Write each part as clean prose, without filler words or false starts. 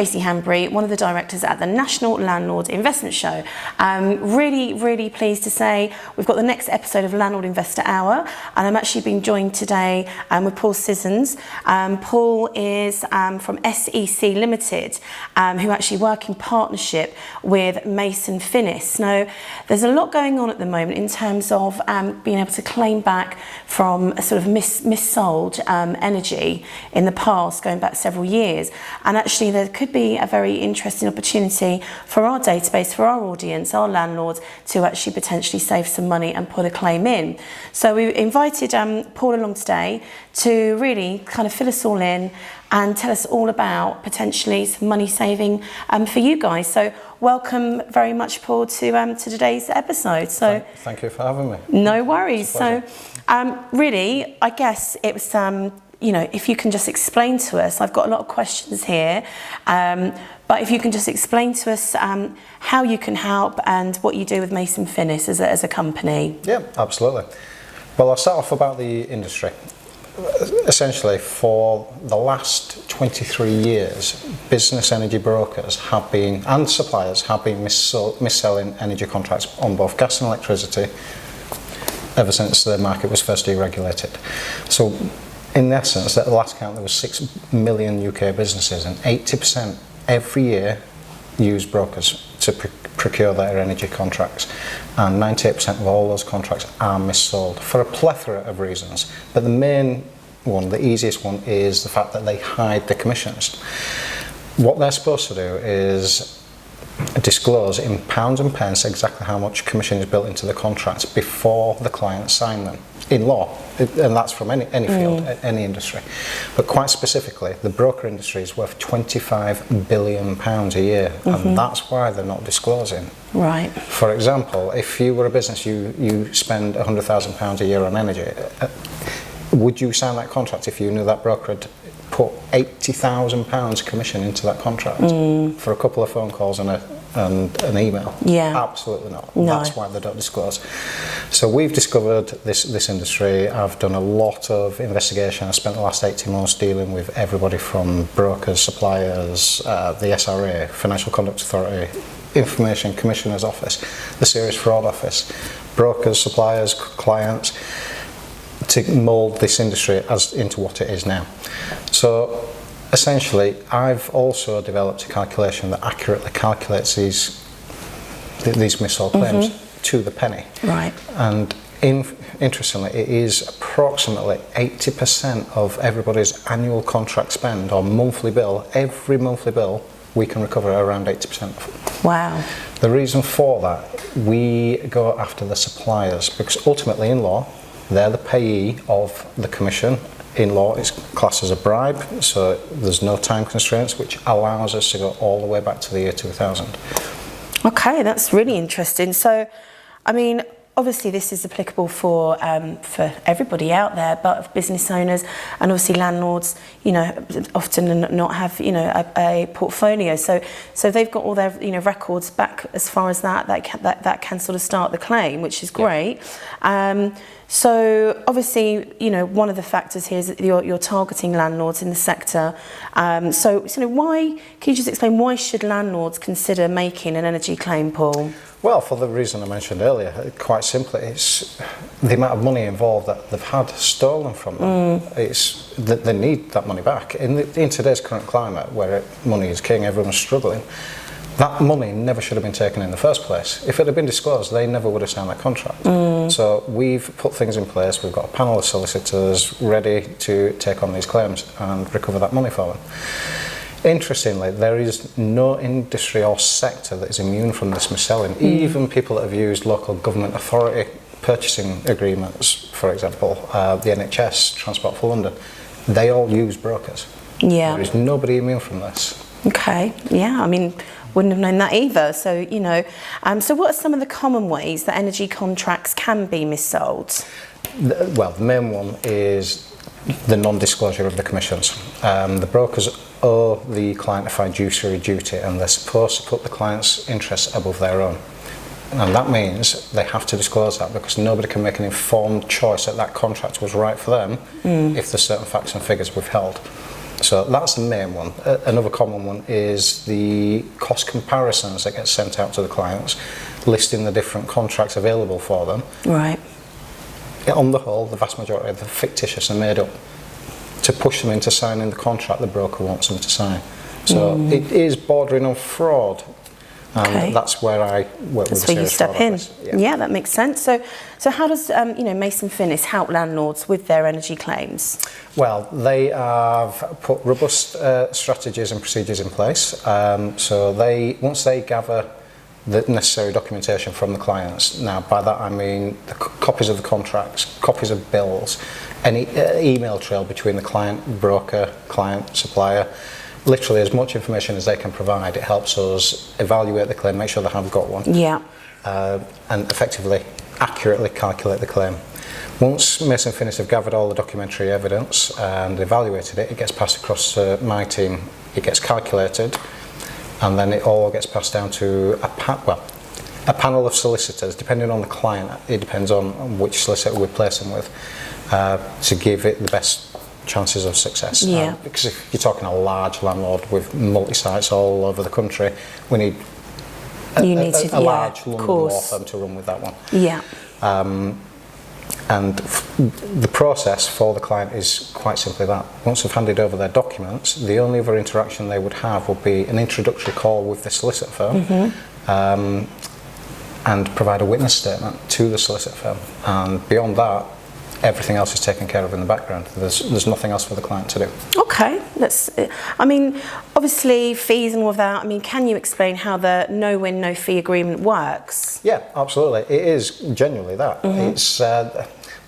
Tracey Hanbury, one of the directors at the National Landlord Investment Show. Really pleased to say we've got the next episode of Landlord Investor Hour, and I'm actually being joined today with Paul Sissons. Paul is from SEC Limited, who actually work in partnership with Mason Finnis. Now, there's a lot going on at the moment in terms of being able to claim back from a sort of missold energy in the past, going back several years. And actually there could be a very interesting opportunity for our database, for our audience, our landlords, to actually potentially save some money and put a claim in. So we invited Paul along today to really kind of fill us all in and tell us all about potentially some money saving for you guys. So welcome very much, Paul, to today's episode. So thank you for having me. No worries. So really, I guess it was you know, if you can just explain to us, I've got a lot of questions here, but if you can just explain to us how you can help and what you do with Mason Finnis as a company. Yeah, absolutely. Well, I'll start off about the industry. Essentially, for the last 23 years, business energy brokers have been, and suppliers have been mis-selling energy contracts on both gas and electricity ever since the market was first deregulated. So, in essence, at the last count, there was 6 million UK businesses, and 80% every year use brokers to procure their energy contracts, and 98% of all those contracts are missold for a plethora of reasons. But the main one, the easiest one, is the fact that they hide the commissions. What they're supposed to do is disclose in pounds and pence exactly how much commission is built into the contracts before the client sign them. In law, and that's from any field, any industry. But quite specifically, the broker industry is worth £25 billion a year, and that's why they're not disclosing. Right. For example, if you were a business, you spend £100,000 a year on energy, would you sign that contract if you knew that broker had put £80,000 commission into that contract for a couple of phone calls and an email? Yeah. Absolutely not. No. That's why they don't disclose. So we've discovered this industry. I've done a lot of investigation. I spent the last 18 months dealing with everybody from brokers, suppliers, the SRA, Financial Conduct Authority, Information Commissioner's Office, the Serious Fraud Office, brokers, suppliers, clients, to mould this industry into what it is now. So essentially, I've also developed a calculation that accurately calculates these missold claims to the penny. Right. And interestingly, it is approximately 80% of everybody's annual contract spend or monthly bill. Every monthly bill we can recover around 80% of. Wow. The reason for that, we go after the suppliers, because ultimately in law, they're the payee of the commission. In law, it's classed as a bribe, so there's no time constraints, which allows us to go all the way back to the year 2000. Okay, that's really interesting. So, I mean, obviously this is applicable for everybody out there, but business owners and obviously landlords, you know, often not have, you know, a portfolio. So they've got all their, you know, records back as far as that can sort of start the claim, which is great. Yeah. So obviously, you know, one of the factors here is that you're targeting landlords in the sector. So why, can you just explain, why should landlords consider making an energy claim, Paul? Well, for the reason I mentioned earlier, quite simply, it's the amount of money involved that they've had stolen from them. It's that they need that money back. In today's current climate, where money is king, everyone's struggling, that money never should have been taken in the first place. If it had been disclosed, they never would have signed that contract. So we've put things in place. We've got a panel of solicitors ready to take on these claims and recover that money for them. Interestingly, there is no industry or sector that is immune from this mis-selling. Even people that have used local government authority purchasing agreements, for example, the NHS, Transport for London, they all use brokers. Yeah. There is nobody immune from this. Okay, yeah, I mean, wouldn't have known that either. So, you know, so what are some of the common ways that energy contracts can be missold? Well, the main one is the non-disclosure of the commissions. The brokers owe the client a fiduciary duty, and they're supposed to put the client's interests above their own. And that means they have to disclose that, because nobody can make an informed choice that that contract was right for them if there's certain facts and figures withheld. So that's the main one. Another common one is the cost comparisons that get sent out to the clients, listing the different contracts available for them. Right. On the whole, the vast majority of them are fictitious and made up to push them into signing the contract the broker wants them to sign. So it is bordering on fraud. And that's where I work with the where you step in. Yeah, that makes sense. So how does Mason Finnis help landlords with their energy claims? Well, they have put robust strategies and procedures in place. So once they gather the necessary documentation from the clients. Now, by that I mean the copies of the contracts, copies of bills, any email trail between the client, broker, client, supplier. Literally as much information as they can provide. It helps us evaluate the claim, make sure they have got one, and effectively, accurately calculate the claim. Once Mason Finnis have gathered all the documentary evidence and evaluated it, it gets passed across to my team. It gets calculated, and then it all gets passed down to a panel of solicitors, depending on the client. It depends on which solicitor we place them with, to give it the best chances of success. Because if you're talking a large landlord with multi-sites all over the country, we need a large London law firm to run with that one. And the process for the client is quite simply that. Once they've handed over their documents, the only other interaction they would have would be an introductory call with the solicitor firm, and provide a witness statement to the solicitor firm. And beyond that, everything else is taken care of in the background. There's nothing else for the client to do. Okay, obviously fees and all of that. Can you explain how the no-win, no-fee agreement works? Yeah, absolutely. It is genuinely that. It's the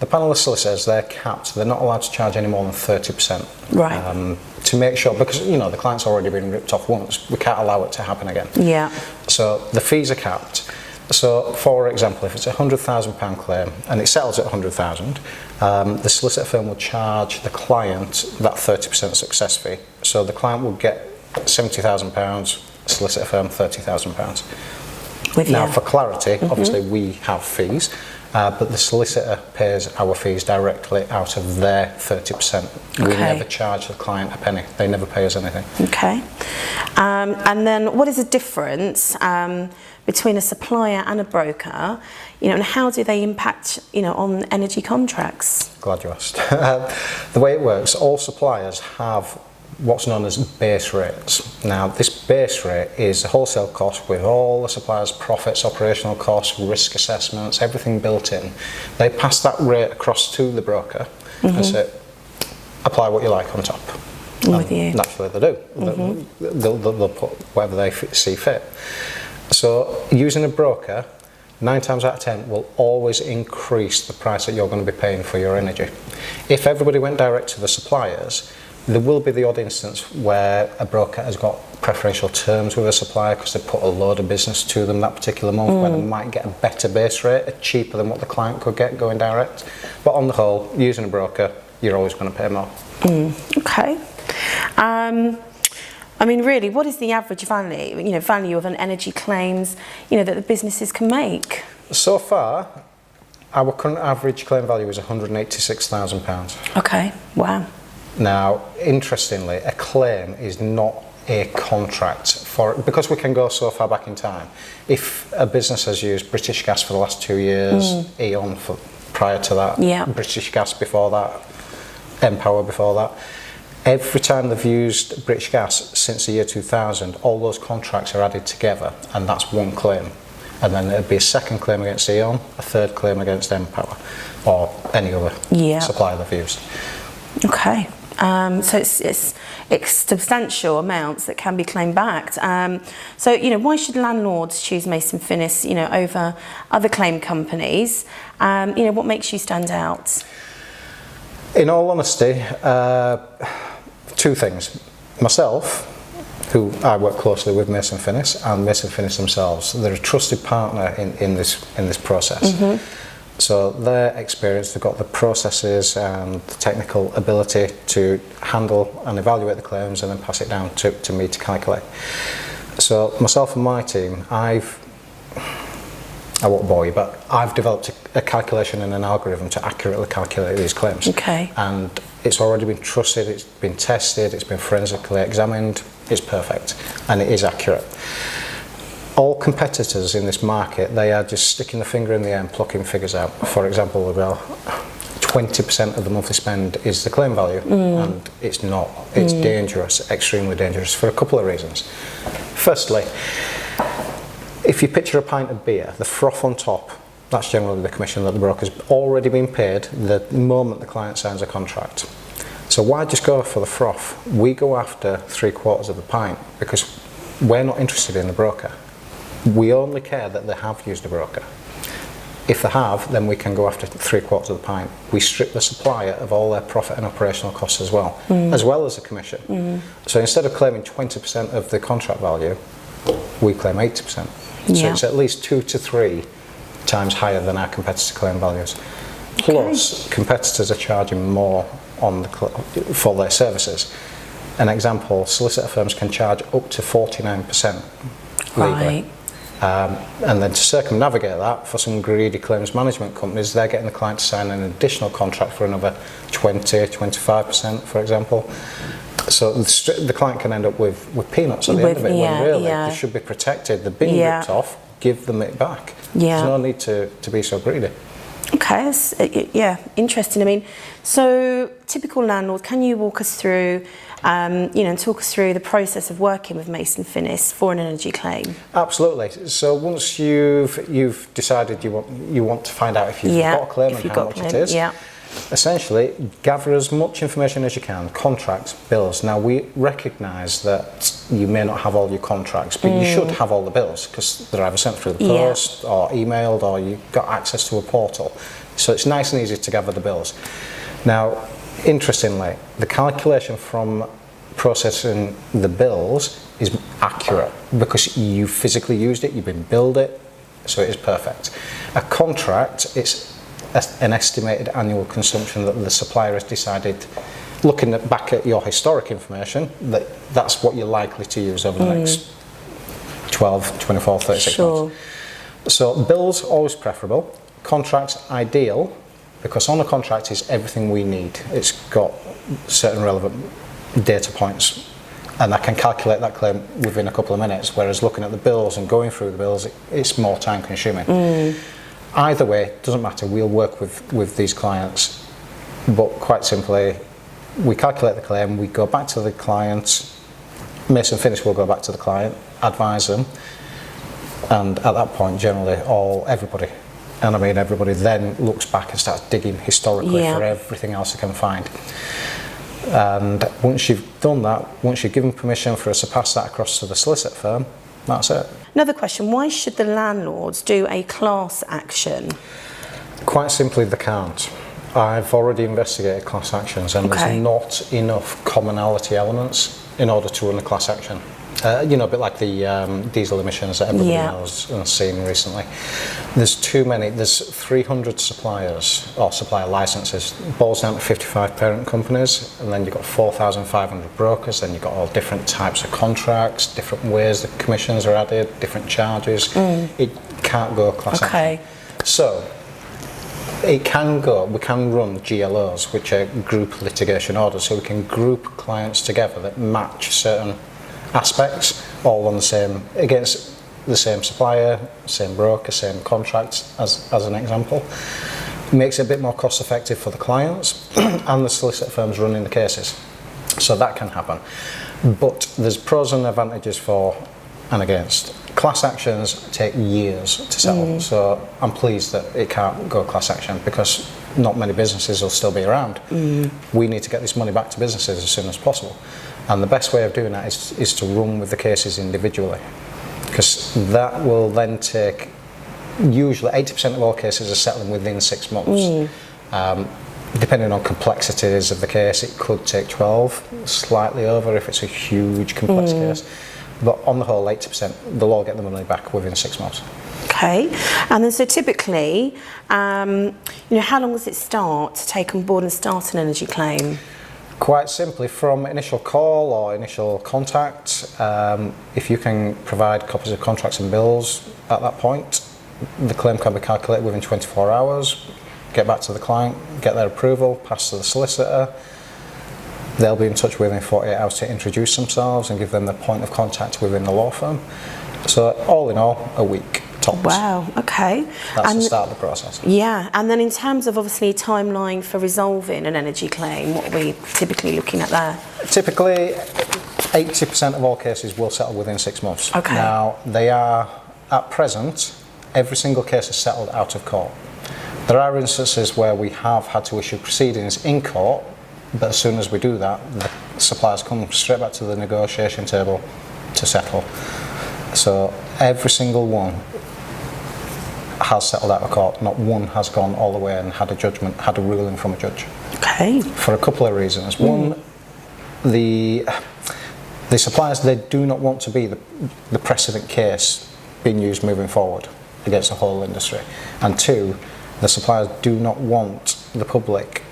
panel of solicitors. They're capped. They're not allowed to charge any more than 30%. Right. To make sure, because the client's already been ripped off once, we can't allow it to happen again. Yeah. So the fees are capped. So, for example, if it's a £100,000 claim and it settles at £100,000, the solicitor firm will charge the client that 30% success fee. So the client will get £70,000, solicitor firm £30,000. Now, for clarity, obviously we have fees, but the solicitor pays our fees directly out of their 30%. We never charge the client a penny. They never pay us anything. Okay. And then what is the difference between a supplier and a broker, and how do they impact, on energy contracts? Glad you asked. The way it works, all suppliers have what's known as base rates. Now, this base rate is the wholesale cost with all the suppliers' profits, operational costs, risk assessments, everything built in. They pass that rate across to the broker and say, apply what you like on top. I'm with you. Naturally they do. They'll put whatever they see fit. So using a broker, 9 times out of 10 will always increase the price that you're going to be paying for your energy. If everybody went direct to the suppliers, there will be the odd instance where a broker has got preferential terms with a supplier because they put a load of business to them that particular month, where they might get a better base rate, cheaper than what the client could get going direct. But on the whole, using a broker, you're always going to pay more. Okay. Really, what is the average value of an energy claims, that the businesses can make? So far, our current average claim value is £186,000. Okay, wow. Now, interestingly, a claim is not a contract because we can go so far back in time. If a business has used British Gas for the last 2 years, E.ON prior to that, British Gas before that, Empower before that, every time they've used British Gas since the year 2000, all those contracts are added together, and that's one claim. And then there'd be a second claim against E.ON, a third claim against Empower, or any other supplier they've used. Okay. So it's substantial amounts that can be claimed back. So why should landlords choose Mason Finnis, over other claim companies? What makes you stand out? In all honesty, 2 things. Myself, who I work closely with Mason Finnis, and Mason Finnis themselves. They're a trusted partner in this process. So their experience, they've got the processes and the technical ability to handle and evaluate the claims and then pass it down to me to calculate. So myself and my team, I won't bore you, but I've developed a calculation and an algorithm to accurately calculate these claims. Okay. And it's already been trusted, it's been tested, it's been forensically examined, it's perfect, and it is accurate. All competitors in this market, they are just sticking the finger in the air and plucking figures out. For example, well, 20% of the monthly spend is the claim value, and it's not. It's dangerous, extremely dangerous, for a couple of reasons. Firstly, if you picture a pint of beer, the froth on top, that's generally the commission that the broker's already been paid the moment the client signs a contract. So why just go for the froth? We go after 3/4 of the pint because we're not interested in the broker. We only care that they have used a broker. If they have, then we can go after 3/4 of the pint. We strip the supplier of all their profit and operational costs as well as the commission. So instead of claiming 20% of the contract value, we claim 80%. So it's at least 2 to 3 times higher than our competitor claim values. Plus, competitors are charging more for their services. An example, solicitor firms can charge up to 49% legally. And then to circumnavigate that, for some greedy claims management companies, they're getting the client to sign an additional contract for another 20-25%, for example. So the client can end up with peanuts at the end of it, when really they should be protected. They've been ripped off, give them it back. There's no need to be so greedy. Okay, that's, interesting. I mean, so typical landlord, can you walk us through, and talk us through the process of working with Mason Finnis for an energy claim? Absolutely. So once you've decided you want to find out if you've got a claim and how much it is, essentially gather as much information as you can, contracts, bills. Now we recognise that you may not have all your contracts, but you should have all the bills because they're either sent through the post or emailed, or you've got access to a portal. So it's nice and easy to gather the bills. Now, interestingly, the calculation from processing the bills is accurate because you physically used it, you've been billed it, so it is perfect. A contract, it's an estimated annual consumption that the supplier has decided, looking back at your historic information, that's what you're likely to use over the next 12, 24, 36 months. So bills, always preferable. Contracts, ideal, because on a contract is everything we need. It's got certain relevant data points, and I can calculate that claim within a couple of minutes, whereas looking at the bills and going through the bills, it's more time consuming. Either way, it doesn't matter, we'll work with these clients, but quite simply, we calculate the claim, we go back to the client, Mason Finnis will go back to the client, advise them, and at that point, generally, everybody, and I mean everybody, then looks back and starts digging historically for everything else they can find. And once you've done that, once you've given permission for us to pass that across to the solicitor firm, that's it. Another question, why should the landlords do a class action? Quite simply, they can't. I've already investigated class actions, and there's not enough commonality elements in order to run a class action. A bit like the diesel emissions that everybody knows and seen recently. There's too many. There's 300 suppliers or supplier licenses. It boils down to 55 parent companies, and then you've got 4,500 brokers. Then you've got all different types of contracts, different ways the commissions are added, different charges. It can't go class action. So it can go. We can run GLOs, which are group litigation orders, so we can group clients together that match certain aspects, all on the same, against the same supplier, same broker, same contracts, as an example. Makes it a bit more cost effective for the clients and the solicitor firms running the cases. So that can happen. But there's pros and advantages for and against. Class actions take years to settle, so I'm pleased that it can't go class action because not many businesses will still be around. We need to get this money back to businesses as soon as possible. And the best way of doing that is to run with the cases individually, because that will then take, usually 80% of all cases are settling within 6 months. Depending on complexities of the case, it could take 12, slightly over if it's a huge complex case. But on the whole, 80%, they'll all get the money back within 6 months. Okay, and then so typically, how long does it start to take on board and start an energy claim? Quite simply, from initial call or initial contact, if you can provide copies of contracts and bills at that point, the claim can be calculated within 24 hours, get back to the client, get their approval, pass to the solicitor, They'll be in touch within 48 hours to introduce themselves and give them the point of contact within the law firm. So all in all, a week tops. Wow, okay. That's the start of the process. Yeah, and then in terms of obviously a timeline for resolving an energy claim, what are we typically looking at there? Typically, 80% of all cases will settle within 6 months. Okay. Now, they are, at present, every single case is settled out of court. There are instances where we have had to issue proceedings in court, but as soon as we do that, the suppliers come straight back to the negotiation table to settle. So every single one has settled out of court. Not one has gone all the way and had a judgment, had a ruling from a judge. Okay. For a couple of reasons. One, the suppliers, they do not want to be the precedent case being used moving forward against the whole industry. And two, the suppliers do not want the public,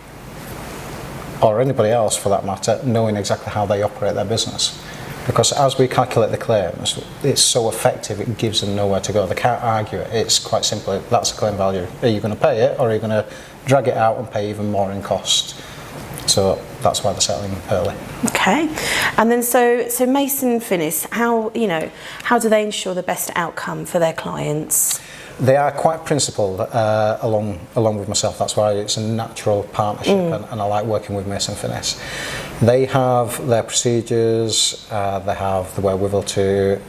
or anybody else for that matter, knowing exactly how they operate their business. Because as we calculate the claims, it's so effective, it gives them nowhere to go. They can't argue it. It's quite simple. That's the claim value. Are you going to pay it, or are you going to drag it out and pay even more in cost? So that's why they're settling early. Okay. And then so Mason Finnis, how do they ensure the best outcome for their clients? They are quite principled along with myself. That's why it's a natural partnership, and I like working with Mason Finnis. They have their procedures. They have the wherewithal to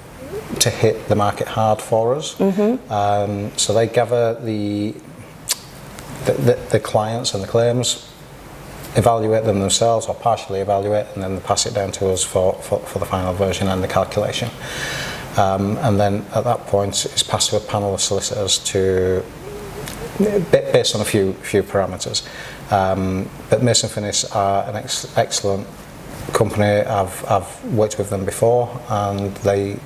hit the market hard for us. So they gather the clients and the claims, evaluate them themselves or partially evaluate, and then they pass it down to us for the final version and the calculation. And then at that point it's passed to a panel of solicitors based on a few parameters. But Mason Finnis are an excellent company. I've worked with them before, and they,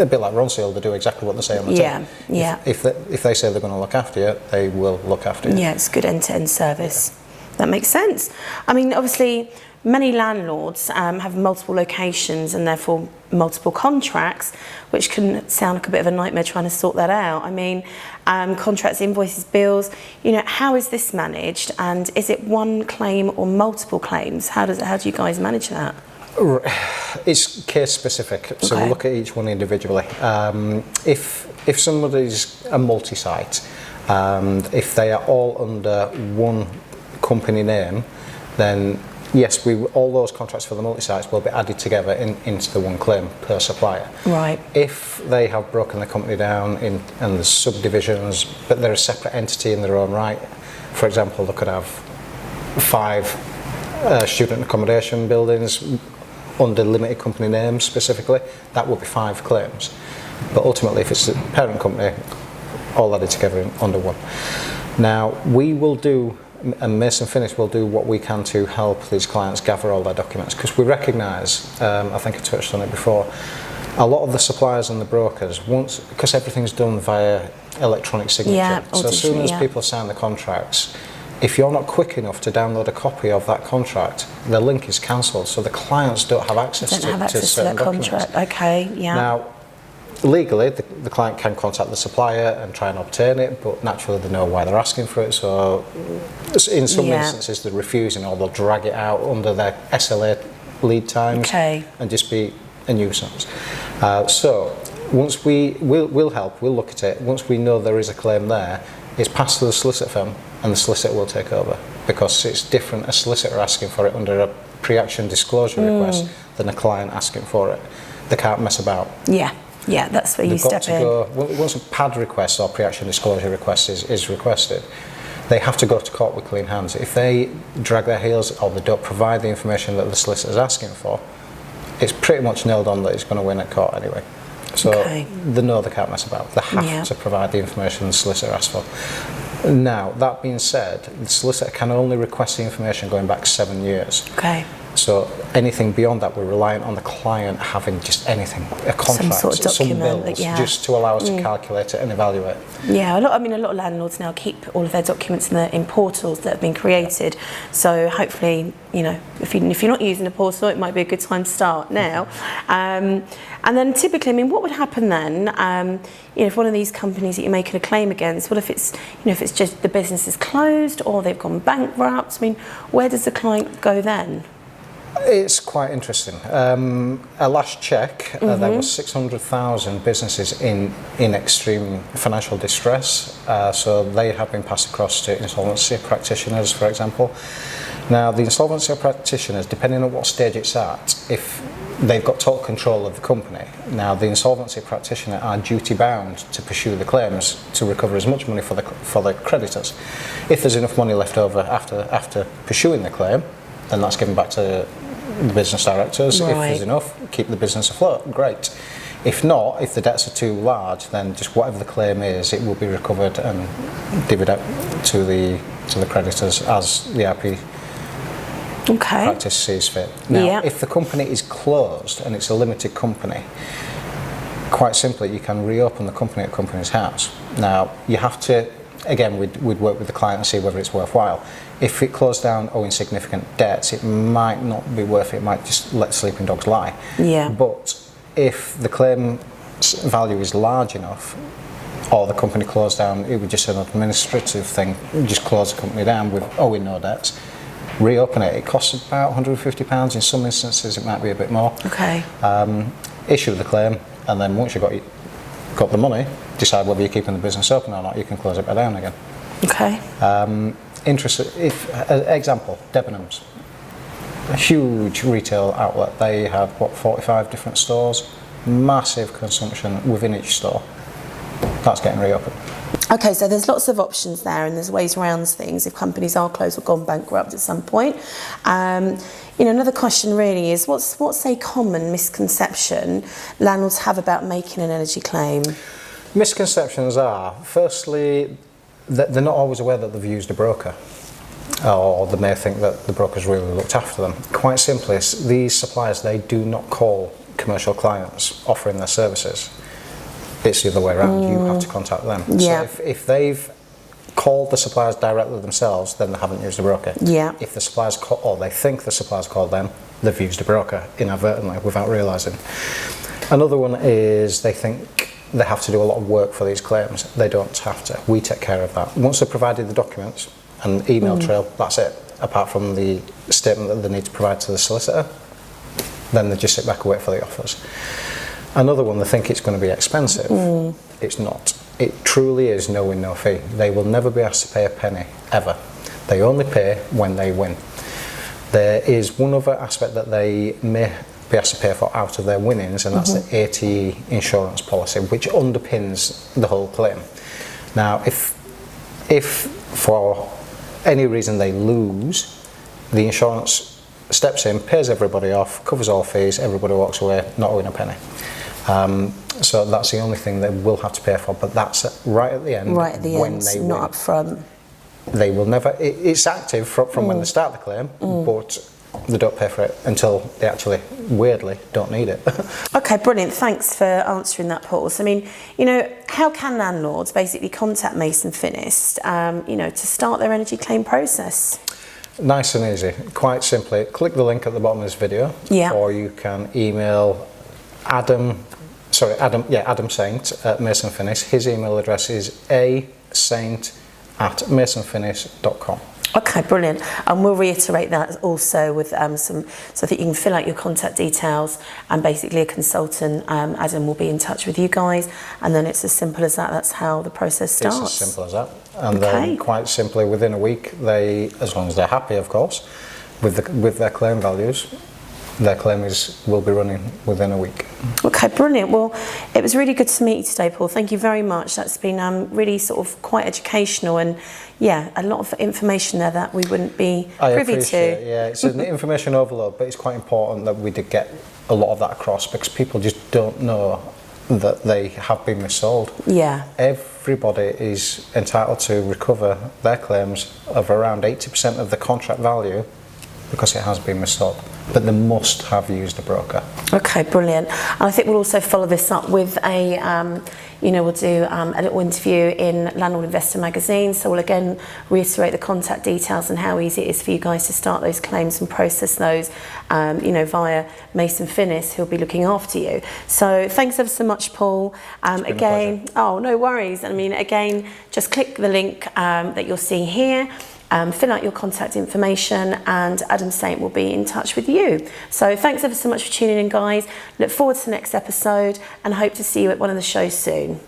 a bit like Ronseal, they do exactly what they say on the tin. Yeah. If they say they're going to look after you, they will look after you. Yeah, it's good end-to-end service. That makes sense. I mean, obviously, many landlords have multiple locations and therefore multiple contracts, which can sound like a bit of a nightmare trying to sort that out. I mean, contracts, invoices, bills, how is this managed, and is it one claim or multiple claims? How do you guys manage that? It's case specific, so we look at each one individually. If somebody's a multi-site, and if they are all under one company name, then yes, all those contracts for the multi-sites will be added together into the one claim per supplier. Right. If they have broken the company down and there's subdivisions, but they're a separate entity in their own right, for example, they could have 5 student accommodation buildings under limited company names specifically, that would be 5 claims. But ultimately, if it's a parent company, all added together under one. Now, we will do, and Mason Finnis will do what we can to help these clients gather all their documents, because we recognise, I think I touched on it before, a lot of the suppliers and the brokers, because everything's done via electronic signature, so as soon as people sign the contracts, if you're not quick enough to download a copy of that contract, the link is cancelled, so the clients don't have access to certain documents. Contract. Okay, yeah. Now, legally, the client can contact the supplier and try and obtain it, but naturally they know why they're asking for it, so in some instances they're refusing, or they'll drag it out under their SLA lead times and just be a nuisance. So once we'll help, we'll look at it. Once we know there is a claim there, it's passed to the solicitor firm, and the solicitor will take over, because it's different a solicitor asking for it under a pre-action disclosure request than a client asking for it. They can't mess about. Yeah, that's where you step in. Once a PAD request or pre-action disclosure request is requested, they have to go to court with clean hands. If they drag their heels or they don't provide the information that the solicitor is asking for, it's pretty much nailed on that it's going to win at court anyway. So they know they can't mess about. They have to provide the information the solicitor asks for. Now, that being said, the solicitor can only request the information going back 7 years. So anything beyond that, we're reliant on the client having just anything, a contract, some sort of document, bills, just to allow us to calculate it and evaluate. Yeah, a lot of landlords now keep all of their documents in portals that have been created. So hopefully, if you're not using a portal, it might be a good time to start now. And then typically, what would happen then? If one of these companies that you're making a claim against, what if it's just the business is closed or they've gone bankrupt? Where does the client go then? It's quite interesting. A last check, there were 600,000 businesses in extreme financial distress, so they have been passed across to insolvency practitioners, for example. Now, the insolvency practitioners, depending on what stage it's at, if they've got total control of the company, now the insolvency practitioner are duty bound to pursue the claims to recover as much money for the creditors. If there's enough money left over after pursuing the claim, then that's given back to the business directors. Right. If there's enough, keep the business afloat, great. If not, if the debts are too large, then just whatever the claim is, it will be recovered and divvied out to the creditors as the IP practice sees fit. Now, if the company is closed and it's a limited company, quite simply, you can reopen the company at Companies House. Now, you have to, again, we'd work with the client and see whether it's worthwhile. If it closed down owing significant debts, it might not be worth it. It might just let sleeping dogs lie. Yeah. But if the claim value is large enough, or the company closed down, it would just an administrative thing. You just close the company down with owing no debts. Reopen it. It costs about £150. In some instances, it might be a bit more. Okay. Issue the claim, and then once you've got the money, decide whether you're keeping the business open or not. You can close it back down again. Okay. Example, Debenhams, a huge retail outlet. They have 45 different stores, massive consumption within each store. That's getting reopened. Okay, so there's lots of options there, and there's ways around things if companies are closed or gone bankrupt at some point. Another question really is, what's a common misconception landlords have about making an energy claim? Misconceptions are, firstly, that they're not always aware that they've used a broker, or they may think that the broker's really looked after them. Quite simply, these suppliers, they do not call commercial clients offering their services. It's the other way around. You have to contact them. Yeah. So if they've called the suppliers directly themselves, then they haven't used a broker. Yeah. If the suppliers or they think the suppliers called them, they've used a broker inadvertently without realising. Another one is they think they have to do a lot of work for these claims. They don't have to. We take care of that. Once they've provided the documents and email trail, that's it. Apart from the statement that they need to provide to the solicitor, then they just sit back and wait for the offers. Another one, they think it's going to be expensive. It's not. It truly is no win, no fee. They will never be asked to pay a penny, ever. They only pay when they win. There is one other aspect that they may be asked to pay for out of their winnings, and that's the ATE insurance policy, which underpins the whole claim. Now, if for any reason they lose, the insurance steps in, pays everybody off, covers all fees, everybody walks away not owing a penny. So that's the only thing they will have to pay for, but that's right at the end. Right at the when end, they not win. Up front. They will never. It's active from when they start the claim, but they don't pay for it until they actually, weirdly, don't need it. Okay, brilliant. Thanks for answering that, Paul. So, I mean, how can landlords basically contact Mason Finnist, to start their energy claim process? Nice and easy. Quite simply, click the link at the bottom of this video, or you can email Adam Saint at Mason Finnist. His email address is asaint@masonfinnist.com. Okay, brilliant. And we'll reiterate that also with so that you can fill out your contact details, and basically a consultant, Adam, will be in touch with you guys, and then it's as simple as that. That's how the process starts. It's as simple as that. And then quite simply, within a week, as long as they're happy, of course, with their claim values, their claim will be running within a week. Okay, brilliant. Well, it was really good to meet you today, Paul. Thank you very much. That's been really sort of quite educational, and a lot of information there that we wouldn't be privy to. Yeah, it's an information overload, but it's quite important that we did get a lot of that across, because people just don't know that they have been missold. Yeah. Everybody is entitled to recover their claims of around 80% of the contract value because it has been missold, but they must have used a broker. Okay, brilliant. And I think we'll also follow this up with we'll do a little interview in Landlord Investor magazine. So we'll again reiterate the contact details and how easy it is for you guys to start those claims and process those, via Mason Finnist, who'll be looking after you. So thanks ever so much, Paul. Again, no worries. I mean, again, just click the link that you'll see here. fill out your contact information, and Adam Saint will be in touch with you. So thanks ever so much for tuning in, guys. Look forward to the next episode and hope to see you at one of the shows soon.